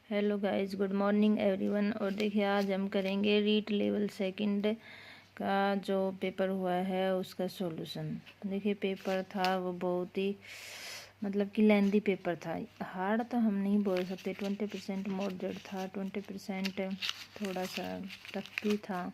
Hello guys, good morning everyone. और देखिए आज हम करेंगे रीट लेवल सेकंड का जो पेपर हुआ है उसका सॉल्यूशन। देखिए पेपर था वो बहुत ही मतलब कि लेंदी पेपर था। हार्ड तो हम नहीं बोल सकते, 20% मॉडरेट था, 20% थोड़ा सा टफ भी था।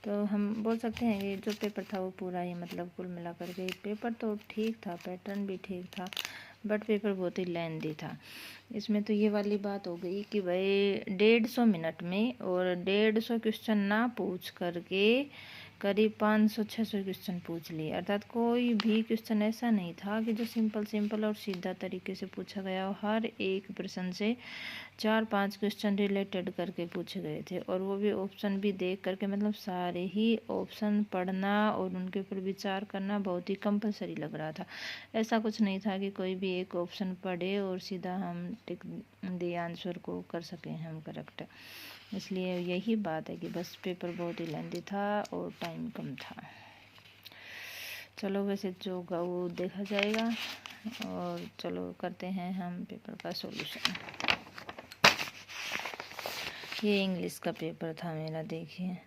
तो हम बोल सकते हैं कि जो पेपर था वो पूरा ही मतलब कुल मिलाकर के पेपर तो ठीक था, पैटर्न भी ठीक था, बट पेपर बहुत ही लेंदी था। इसमें तो ये वाली बात हो गई कि भाई 150 मिनट में और 150 क्वेश्चन ना पूछ करके करीब 500-600 क्वेश्चन पूछ लिए। अर्थात कोई भी क्वेश्चन ऐसा नहीं था कि जो सिंपल और सीधा तरीके से पूछा गया हो। हर एक प्रश्न से 4-5 क्वेश्चन रिलेटेड करके पूछे गए थे, और वो भी ऑप्शन भी देख करके, मतलब सारे ही ऑप्शन पढ़ना और उनके ऊपर विचार करना बहुत ही कंपलसरी लग रहा था। ऐसा कुछ नहीं था कि कोई भी एक ऑप्शन पढ़े और सीधा हम टिक दे आंसर को कर सकें हम करेक्ट। इसलिए यही बात है कि बस पेपर बहुत ही लेंदी था और टाइम कम था। चलो वैसे जो होगा वो देखा जाएगा, और चलो करते हैं हम पेपर का सॉल्यूशन। ये इंग्लिश का पेपर था मेरा। देखिए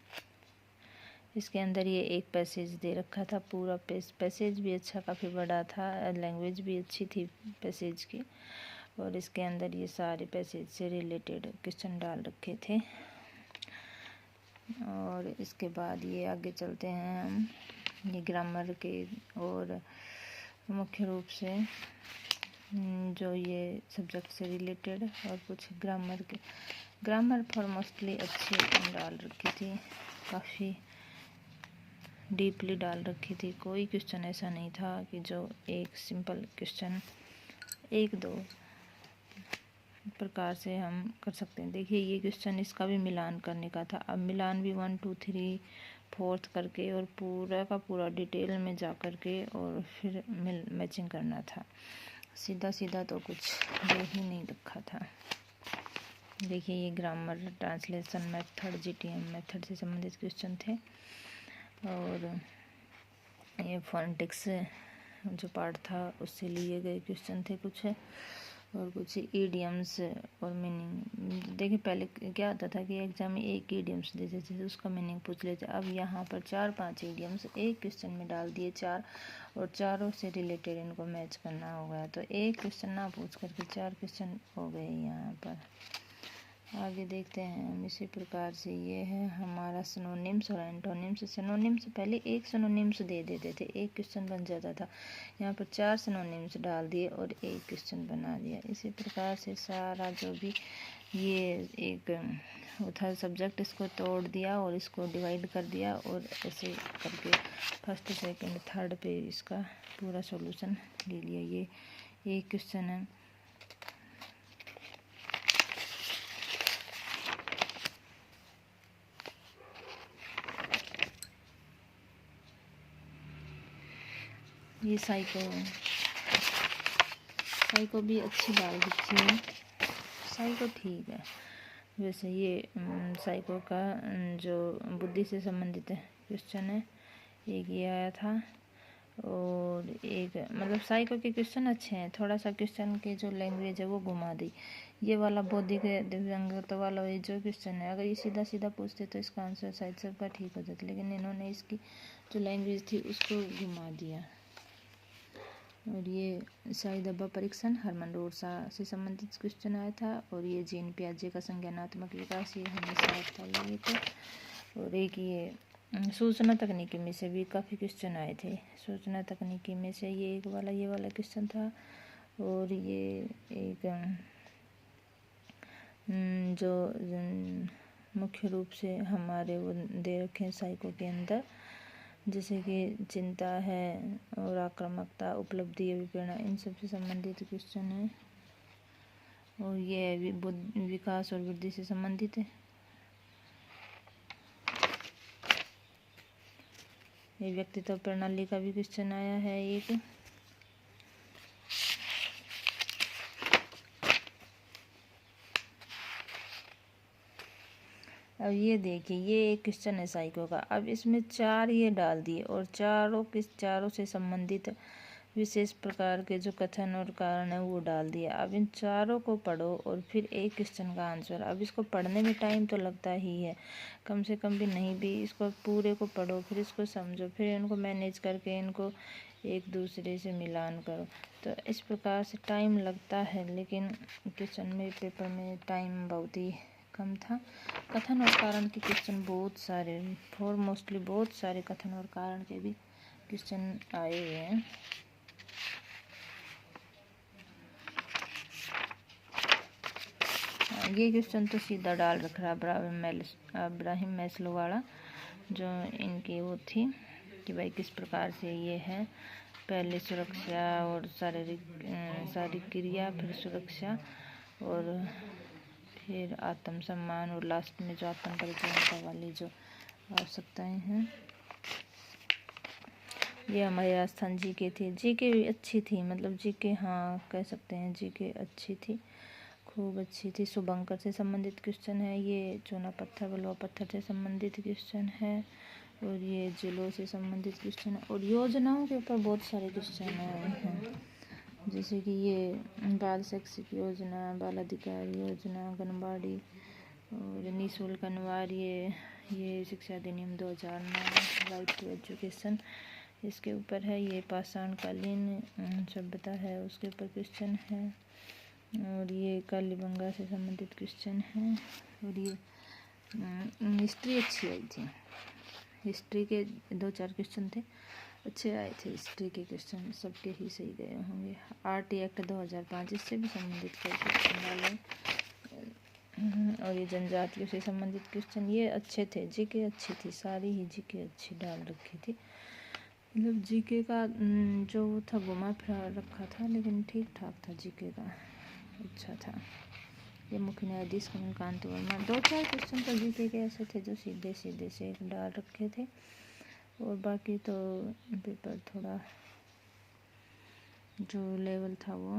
इसके अंदर ये एक पैसेज दे रखा था, पूरा पैसेज भी अच्छा काफ़ी बड़ा था, लैंग्वेज भी अच्छी थी पैसेज की, और इसके अंदर ये सारे पैसेज से रिलेटेड क्वेश्चन डाल रखे थे। और इसके बाद ये आगे चलते हैं हम ये ग्रामर के, और मुख्य रूप से जो ये सब्जेक्ट से रिलेटेड और कुछ ग्रामर फॉर मोस्टली अच्छी डाल रखी थी, काफ़ी डीपली डाल रखी थी। कोई क्वेश्चन ऐसा नहीं था कि जो एक सिंपल क्वेश्चन एक दो प्रकार से हम कर सकते हैं। देखिए ये क्वेश्चन इसका भी मिलान करने का था। अब मिलान भी 1 2 3 4 करके और पूरा का पूरा डिटेल में जा कर के और फिर मैचिंग करना था। सीधा तो कुछ दे ही नहीं रखा था। देखिए ये grammar, translation method, GTM method से संबंधित क्वेश्चन थे, और ये फोनेटिक्स जो पार्ट था उससे लिए गए क्वेश्चन थे कुछ, और कुछ ईडियम्स और मीनिंग। देखिए पहले क्या होता था कि एग्जाम में एक ईडियम्स देते थे, उसका मीनिंग पूछ लेते। अब यहाँ पर 4-5 ईडियम्स एक क्वेश्चन में डाल दिए, और चारों से रिलेटेड इनको मैच करना हो गया। तो एक क्वेश्चन ना पूछ करके 4 क्वेश्चन हो गए यहाँ पर। आगे देखते हैं हम इसी प्रकार से। ये है हमारा सिनोनिम्स और एंटोनिम्स। सिनोनिम्स पहले एक सिनोनिम्स दे देते थे, एक क्वेश्चन बन जाता था। यहाँ पर 4 सिनोनिम्स डाल दिए और एक क्वेश्चन बना दिया। इसी प्रकार से सारा जो भी ये एक उधर सब्जेक्ट, इसको तोड़ दिया और इसको डिवाइड कर दिया, और ऐसे करके फर्स्ट सेकंड थर्ड पे इसका पूरा सॉल्यूशन ले लिया। ये एक क्वेश्चन है। ये साइको भी अच्छी डाल रखी है। साइको ठीक है वैसे। ये साइको का जो बुद्धि से संबंधित क्वेश्चन है, एक ये आया था, और एक मतलब साइको के क्वेश्चन अच्छे हैं। थोड़ा सा क्वेश्चन के जो लैंग्वेज है वो घुमा दी। ये वाला बौद्धिक दिव्यांगता वाला ये जो क्वेश्चन है, अगर ये सीधा पूछते तो इसका आंसर शायद सबका ठीक हो जाता, लेकिन इन्होंने इसकी जो लैंग्वेज थी उसको घुमा दिया। और ये शायद अब्बा परीक्षण हरमन रोरसा से संबंधित क्वेश्चन आया था, और ये जीन पियाजे का संज्ञानात्मक विकास, ये हमेशा आता है ये तो। और एक ये सूचना तकनीकी में से भी काफ़ी क्वेश्चन आए थे। सूचना तकनीकी में से ये वाला क्वेश्चन था, और ये एक जो मुख्य रूप से हमारे वो दे रखे हैं साइको के अंदर, जैसे कि चिंता है और आक्रामकता, उपलब्धि, अभिप्रेरणा, इन सब से संबंधित क्वेश्चन है। और ये विकास और वृद्धि से संबंधित है। ये व्यक्तित्व प्रणाली का भी क्वेश्चन आया है एक। अब ये देखिए ये एक क्वेश्चन है साइको का। अब इसमें 4 ये डाल दिए, और चारों से संबंधित विशेष प्रकार के जो कथन और कारण है वो डाल दिया। अब इन चारों को पढ़ो और फिर एक क्वेश्चन का आंसर। अब इसको पढ़ने में टाइम तो लगता ही है, कम से कम भी नहीं भी इसको पूरे को पढ़ो, फिर इसको समझो, फिर इनको मैनेज करके इनको एक दूसरे से मिलान करो। तो इस प्रकार से टाइम लगता है, लेकिन क्वेश्चन में पेपर में टाइम बहुत ही कम था। कथन और कारण के क्वेश्चन बहुत सारे, मोस्टली बहुत सारे कथन और कारण के भी क्वेश्चन आए हुए हैं। ये क्वेश्चन तो सीधा डाल रखा इब्राहिम मैस्लो वाला, जो इनकी वो थी कि भाई किस प्रकार से ये है, पहले सुरक्षा और शारीरिक क्रिया, फिर सुरक्षा और फिर आत्मसम्मान और लास्ट में जो आत्म परिचय वाली जो आवश्यकताएं हैं। ये हमारे राजस्थान जीके थी। जीके भी अच्छी थी, मतलब जीके हाँ कह सकते हैं जीके अच्छी थी, खूब अच्छी थी। शुभंकर से संबंधित क्वेश्चन है, ये चूना पत्थर बलुआ पत्थर से संबंधित क्वेश्चन है, और ये जिलों से संबंधित क्वेश्चन है, और योजनाओं के ऊपर बहुत सारे क्वेश्चन आए हैं, जैसे कि ये बाल शैक्षिक योजना, बाल अधिकार योजना, आंगनबाड़ी और निःशुल्क अनिवार्य, ये शिक्षा अधिनियम 2009, राइट टू एजुकेशन इसके ऊपर है। ये पाषाणकालीन सभ्यता है उसके ऊपर क्वेश्चन है, और ये कालीबंगा से संबंधित क्वेश्चन है, और ये हिस्ट्री अच्छी आई थी। हिस्ट्री के 2-4 क्वेश्चन थे, अच्छे आए थे हिस्ट्री के क्वेश्चन, सबके ही सही गए होंगे। आरटी एक्ट 2005 इससे भी संबंधित कई क्वेश्चन डाले, और ये जनजातियों से संबंधित क्वेश्चन ये अच्छे थे। जीके अच्छी थी, सारी ही जीके अच्छी डाल रखी थी, मतलब जीके का जो था घुमा फिरा रखा था, लेकिन ठीक ठाक था जीके का, अच्छा था। ये मुख्य न्यायाधीश कमलकांत वर्मा, 2-4 क्वेश्चन तो जीके के ऐसे थे जो सीधे सीधे से डाल रखे थे, और बाकी तो पेपर थोड़ा जो लेवल था वो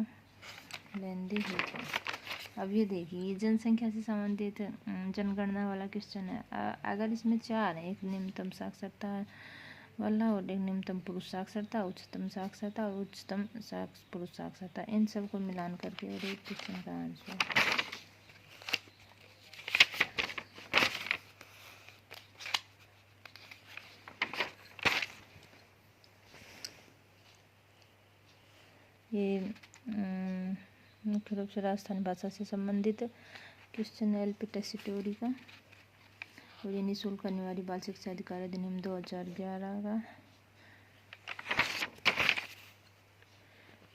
लेंदी ही था। अब ये देखिए, जनसंख्या से संबंधित जनगणना वाला क्वेश्चन है। अगर इसमें 4 है, एक निम्नतम साक्षरता वाला, और एक निम्नतम पुरुष साक्षरता, उच्चतम साक्षरता और उच्चतम पुरुष साक्षरता, इन सब को मिलान करके और एक क्वेश्चन का आंसर। ये मुख्य रूप से राजस्थानी भाषा से संबंधित क्वेश्चन है, एलपी टेसिटोरी का, और ये निःशुल्क अनिवार्य बाल शिक्षा अधिकार अधिनियम 2011 का।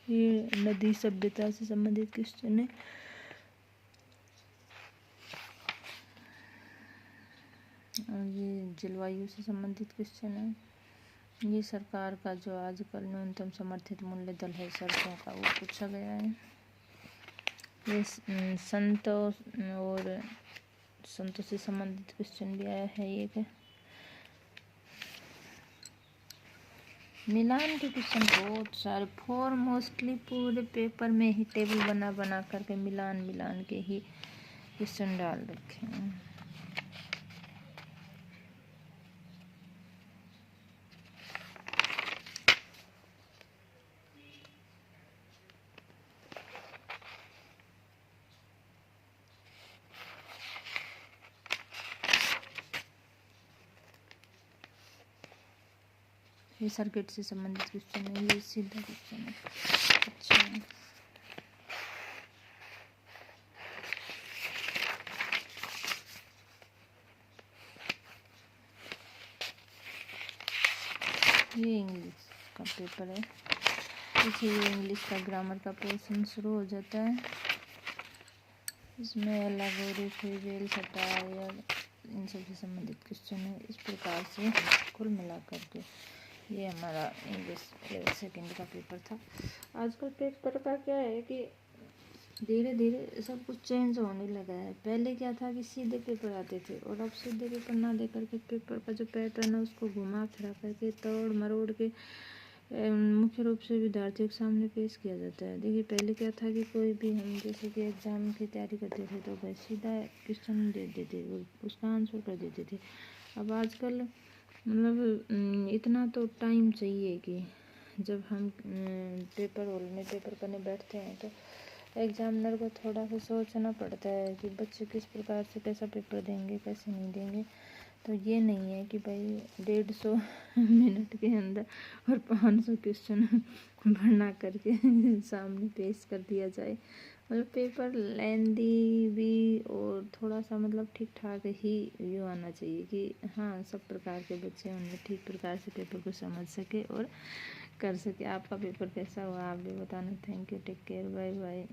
ये नदी सभ्यता से संबंधित क्वेश्चन है, और ये जलवायु से संबंधित क्वेश्चन है। ये सरकार का जो आजकल न्यूनतम समर्थित मूल्य दर है सरसों का, वो पूछा गया है। ये संतों से संबंधित क्वेश्चन भी आया है। एक मिलान के क्वेश्चन बहुत सारे, मोस्टली पूरे पेपर में ही टेबल बना बना करके मिलान के ही क्वेश्चन डाल रखे हैं। ये सर्किट से संबंधित क्वेश्चन है, ये सीधा क्वेश्चन है। अच्छा, ये इंग्लिश का पेपर है। देखिए, ये इंग्लिश का ग्रामर का पोर्शन शुरू हो जाता है। इसमें एलागोरी, फ्रीवेल, सटायर, इन सब से संबंधित क्वेश्चन है। इस प्रकार से कुल मिलाकर के ये हमारा इंग्लिश लेवल 2 का पेपर था। आजकल पेपर का क्या है कि धीरे धीरे सब कुछ चेंज होने लगा है। पहले क्या था कि सीधे पेपर आते थे, और अब सीधे पेपर ना दे करके पेपर का जो पैटर्न है उसको घुमा फिरा करके तोड़ मरोड़ के मुख्य रूप से विद्यार्थियों के सामने पेश किया जाता है। देखिए, पहले क्या था कि कोई भी हम जैसे कि एग्ज़ाम की तैयारी करते थे तो बस सीधा क्वेश्चन दे देते और उसका आंसर कर देते थे। अब आजकल मतलब इतना तो टाइम चाहिए कि जब हम पेपर हॉल में पेपर करने बैठते हैं तो एग्जामिनर को थोड़ा सा सोचना पड़ता है कि बच्चे किस प्रकार से कैसा पेपर देंगे, कैसे नहीं देंगे। तो ये नहीं है कि भाई 150 मिनट के अंदर और 500 क्वेश्चन बना करके सामने पेश कर दिया जाए। मतलब पेपर लेंदी भी और थोड़ा सा मतलब ठीक ठाक ही व्यू आना चाहिए कि हाँ सब प्रकार के बच्चे उनमें ठीक प्रकार से पेपर को समझ सके और कर सके। आपका पेपर कैसा हुआ आप भी बताना। Thank you, take care, bye bye.